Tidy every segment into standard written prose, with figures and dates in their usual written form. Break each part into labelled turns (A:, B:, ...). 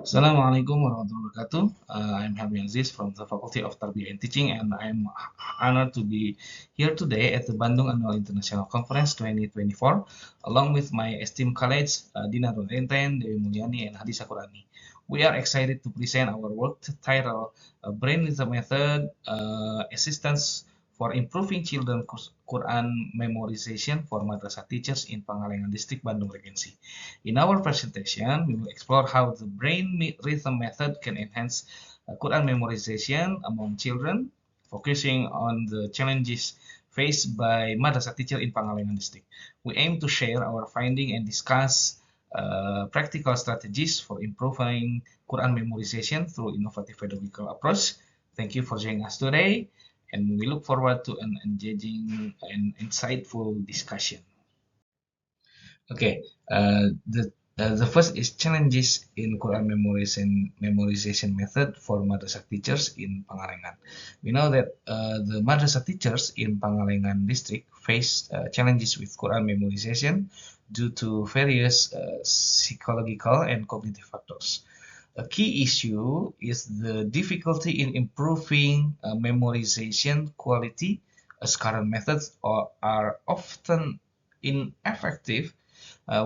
A: Assalamualaikum warahmatullahi wabarakatuh. I'm Helmi Aziz from the Faculty of Tarbiyah and Teaching, and I'm honored to be here today at the Bandung Annual International Conference 2024, along with my esteemed colleagues Dina Rorenten, Dewi Mulyani, and Hadi Sakurani. We are excited to present our work titled Brain Rhythm Method Assistance for Improving Children's Quran Memorization for Madrasah Teachers in Pangalengan District, Bandung Regency. In our presentation, we will explore how the brain rhythm method can enhance Quran memorization among children, focusing on the challenges faced by madrasah teacher in Pangalengan district. We aim to share our finding and discuss practical strategies for improving Quran memorization through innovative pedagogical approach. Thank you for joining us today, and we look forward to an engaging and insightful discussion. Okay, the first is challenges in Quran memorization method for madrasah teachers in Pangalengan. We know that the madrasah teachers in Pangalengan district face challenges with Quran memorization due to various psychological and cognitive factors. A key issue is the difficulty in improving memorization quality, as current methods are often ineffective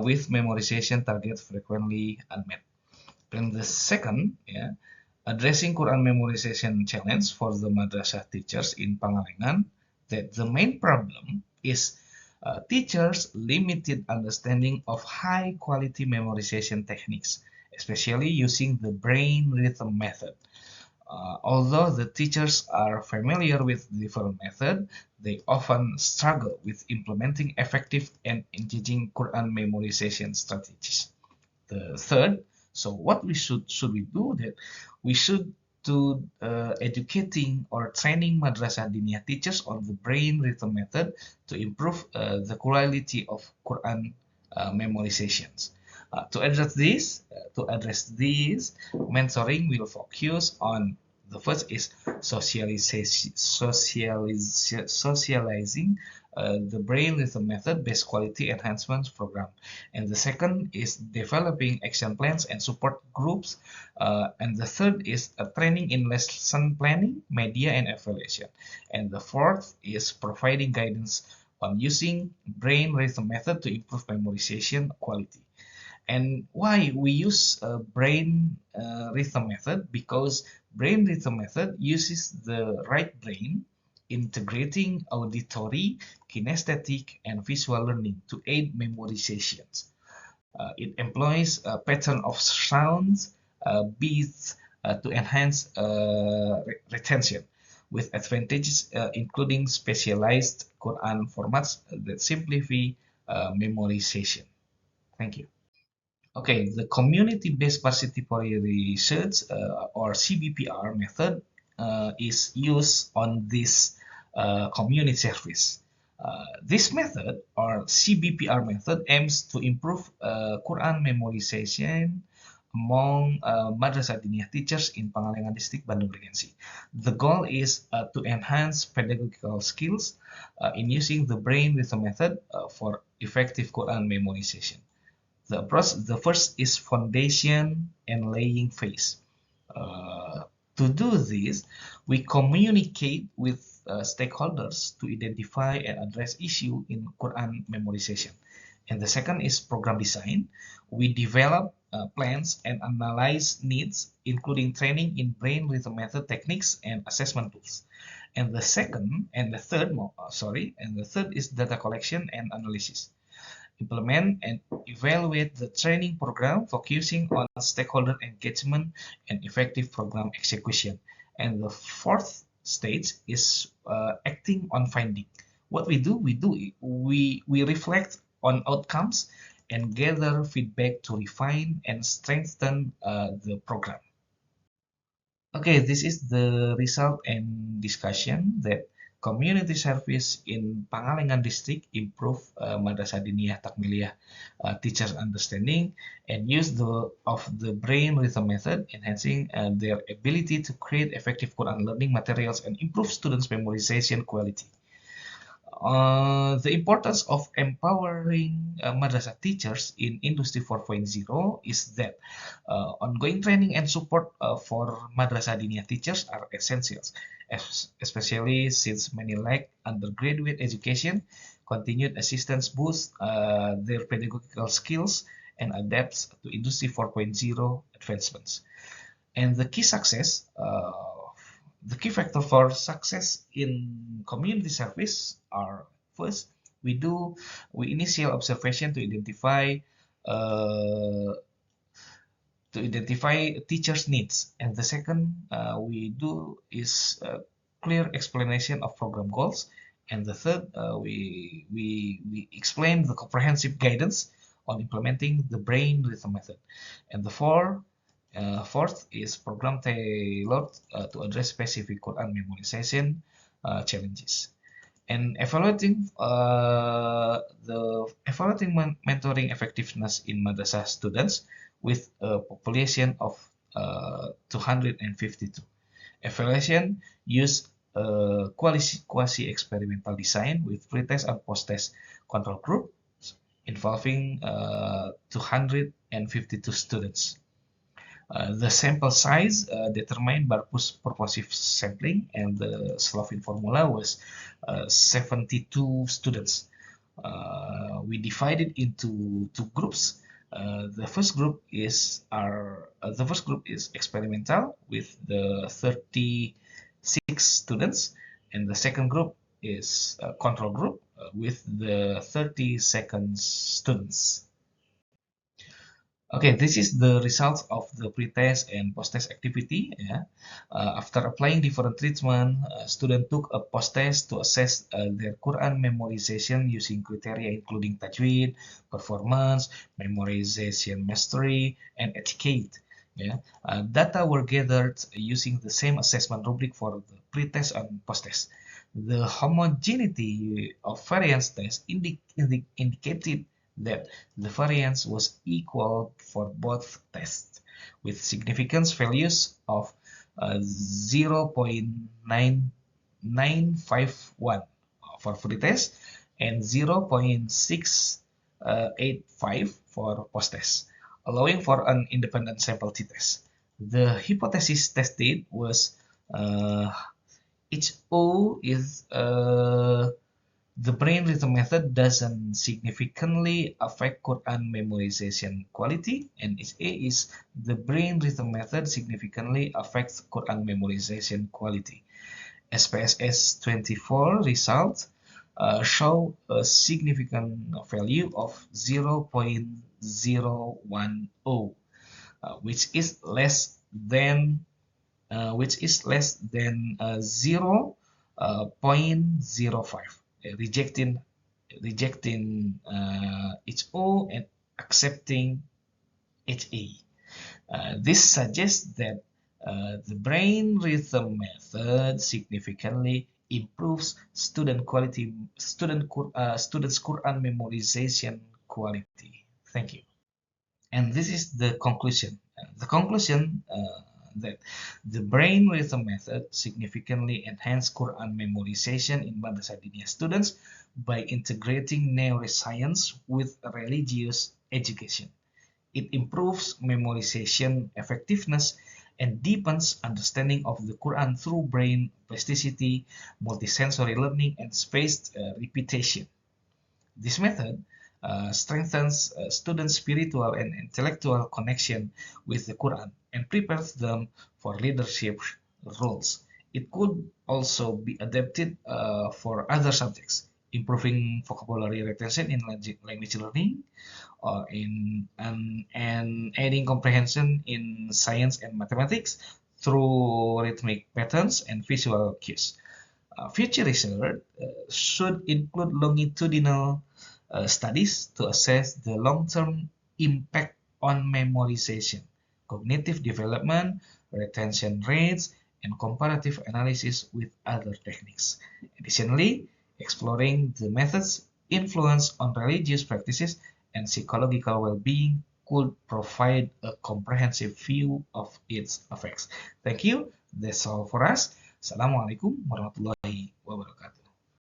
A: with memorization targets frequently unmet. And the second, addressing Quran memorization challenge for the madrasah teachers in Pangalengan, that the main problem is teachers' limited understanding of high quality memorization techniques, especially using the brain rhythm method. Although the teachers are familiar with different methods, they often struggle with implementing effective and engaging Quran memorization strategies. The third, so what should we do? That we should do educating or training madrasah diniyah teachers on the brain rhythm method to improve the quality of Quran memorizations. To address these, mentoring will focus on the first is socializing the brain rhythm method based quality enhancement program, and the second is developing action plans and support groups, and the third is training in lesson planning, media, and evaluation, and the fourth is providing guidance on using brain rhythm method to improve memorization quality. And why we use brain rhythm method? Because brain rhythm method uses the right brain integrating auditory, kinesthetic, and visual learning to aid memorizations. It employs a pattern of sounds, beats to enhance retention, with advantages including specialized Quran formats that simplify memorization. Thank you. Okay, the community-based participatory research or CBPR method is used on this community service. This method or CBPR method aims to improve Quran memorization among Madrasah Diniyah teachers in Pangalengan District, Bandung Regency. The goal is to enhance pedagogical skills in using the brain rhythm method for effective Quran memorization. The first is foundation and laying phase. To do this, we communicate with stakeholders to identify and address issue in Quran memorization. And the second is program design. We develop plans and analyze needs, including training in brain rhythm method techniques and assessment tools. And the third is data collection and analysis. Implement and evaluate the training program, focusing on stakeholder engagement and effective program execution. And the fourth stage is acting on finding. What we reflect on outcomes and gather feedback to refine and strengthen the program. Okay, this is the result and discussion that community service in Pangalengan district improve Madrasah Diniyah Takmiliyah teachers' understanding and use of the brain rhythm method, enhancing their ability to create effective Quran learning materials and improve students' memorization quality. The importance of empowering madrasah teachers in Industry 4.0 is that ongoing training and support for madrasah diniyah teachers are essentials, especially since many lack undergraduate education. Continued assistance boosts their pedagogical skills and adapts to Industry 4.0 advancements. And the key factor for success in community service are: first, we initial observation uh, to identify teachers' needs, and the second we do is clear explanation of program goals, and the third we explain the comprehensive guidance on implementing the brain rhythm method, and the fourth is program tailored to address specific Quran memorization challenges. And evaluating mentoring effectiveness in madrasah students with a population of 252. Evaluation use quasi-experimental design with pre-test and post-test control group involving 252 students. The sample size determined by purposive sampling, and the Slovene formula was 72 students. We divided into two groups. The first group is experimental with the 36 students, and the second group is a control group with the 32nd students. Okay, this is the results of the pre-test and post-test activity. Yeah. After applying different treatment, students took a post-test to assess their Quran memorization using criteria including tajweed, performance, memorization mastery, and etiquette. Yeah. Data were gathered using the same assessment rubric for the pre-test and post-test. The homogeneity of variance test indicated that the variance was equal for both tests, with significance values of 0.9951 for free test and 0.685 for post test, allowing for an independent sample t-test. The hypothesis tested was HO is the brain rhythm method doesn't significantly affect Quran memorization quality, and A is the brain rhythm method significantly affects Quran memorization quality. SPSS 24 results show a significant value of 0.010, which is less than 0.05, rejecting HO and accepting HA. This suggests that the brain rhythm method significantly improves students' Quran memorization quality. Thank you. And this is the conclusion. The conclusion that the brain rhythm method significantly enhanced Quran memorization in Madrasah Diniyah students by integrating neuroscience with religious education. It improves memorization effectiveness and deepens understanding of the Quran through brain plasticity, multisensory learning, and spaced repetition. This method strengthens students' spiritual and intellectual connection with the Quran and prepares them for leadership roles. It could also be adapted for other subjects, improving vocabulary retention in language learning, and adding comprehension in science and mathematics through rhythmic patterns and visual cues. Future research should include longitudinal studies to assess the long-term impact on memorization, cognitive development, retention rates, and comparative analysis with other techniques. Additionally, exploring the method's influence on religious practices and psychological well-being could provide a comprehensive view of its effects. Thank you. That's all for us. Assalamualaikum warahmatullahi wabarakatuh.